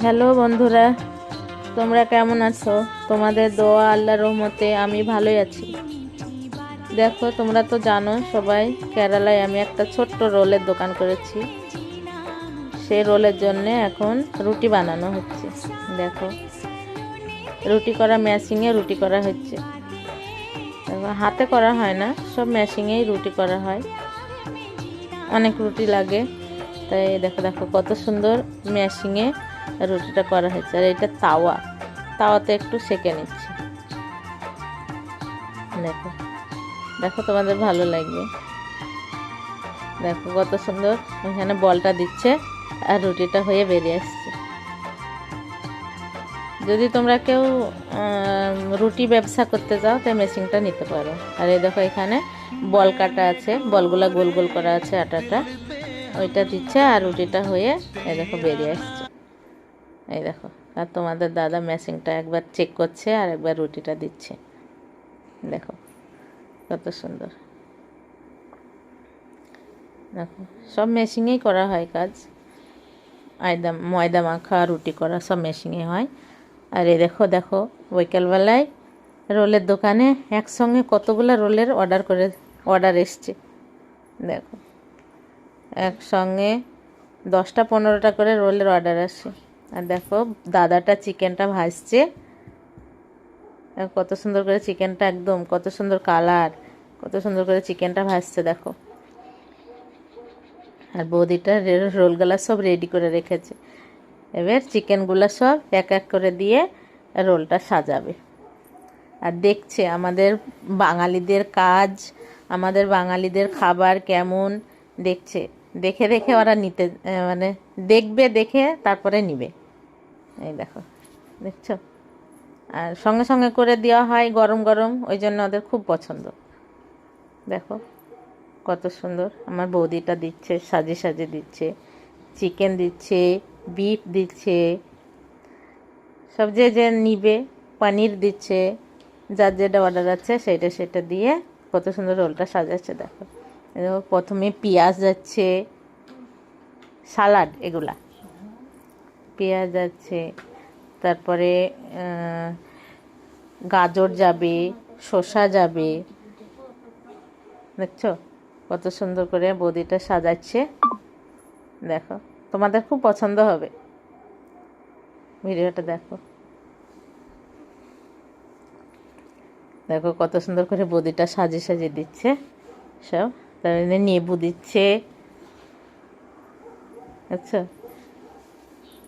Hello বন্ধুরা, তোমরা কেমন আছো? তোমাদের দোয়া আল্লাহর রহমতে আমি ভালোই আছি। দেখো, তোমরা তো জানো সবাই, কেরালায় আমি একটা ছোট্ট রোলের দোকান করেছি। সেই রোলের জন্য এখন রুটি বানানো হচ্ছে। দেখো, রুটি করা মেশিনে রুটি করা হচ্ছে। দেখো, হাতে করা হয় না, সব মেশিনেই রুটি করা হয়। অনেক রুটি লাগে, তাই দেখো দেখো কত সুন্দর মেশিনে রুটিটা করা হয়েছে। আর এটা তাওয়াতে একটু সেঁকে নিচ্ছে। দেখো দেখো, তোমাদের ভালো লাগবে। দেখো কত সুন্দর এখানে বলটা দিচ্ছে আর রুটিটা হয়ে বেরিয়ে আসছে। যদি তোমরা কেউ রুটি ব্যবসা করতে চাও তাই মেশিনটা নিতে পারো। আর এই দেখো, এখানে বল কাটা আছে, বলগুলা গোল গোল করা আছে, আটাটা ওইটা দিচ্ছে আর রুটিটা হয়ে এই দেখো বেরিয়ে আসছে। এই দেখো, আর তোমাদের দাদা মেশিনটা একবার চেক করছে আর একবার রুটিটা দিচ্ছে। দেখো কত সুন্দর। দেখো, সব মেশিনেই করা হয় কাজ। ময়দা মাখা, রুটি করা সব মেশিনে হয়। আর এই দেখো দেখো, বিকেলবেলায় রোলের দোকানে একসঙ্গে কতগুলো রোলের অর্ডার এসছে। দেখো, একসঙ্গে 10-15টা করে রোলের অর্ডার আসে। আর দেখো, দাদাটা চিকেনটা ভাজছে। কত সুন্দর করে চিকেনটা, একদম কত সুন্দর কালার, কত সুন্দর করে চিকেনটা ভাজছে দেখো। আর বৌদিটা রোলগুলা সব রেডি করে রেখেছে। এবার চিকেনগুলো সব এক এক করে দিয়ে রোলটা সাজাবে। আর দেখছে আমাদের বাঙালিদের কাজ, আমাদের বাঙালিদের খাবার কেমন দেখছে। দেখে দেখে ওরা দেখবে, দেখে তারপরে নিবে। এই দেখো, দেখছো? আর সঙ্গে সঙ্গে করে দেওয়া হয় গরম গরম, ওই জন্য ওদের খুব পছন্দ। দেখো কত সুন্দর আমার বৌদিটা দিচ্ছে, সাজিয়ে সাজিয়ে দিচ্ছে। চিকেন দিচ্ছে, বিফ দিচ্ছে, সব যে যে নিবে, পনির দিচ্ছে, যার যেটা অর্ডার আছে সেটা দিয়ে কত সুন্দর রোলটা সাজাচ্ছে। দেখো দেখো, প্রথমে পেঁয়াজ যাচ্ছে, সালাড, এগুলা পেঁয়াজ যাচ্ছে, তারপরে গাজর যাবে, শসা যাবে। দেখছো কত সুন্দর করে বৌদিটা সাজাচ্ছে। দেখো, তোমাদের খুব পছন্দ হবে, ভিডিওটা দেখো। দেখো কত সুন্দর করে বৌদিটা সাজিয়ে সাজিয়ে দিচ্ছে সব। তারপরে নেবু দিচ্ছে। আচ্ছা,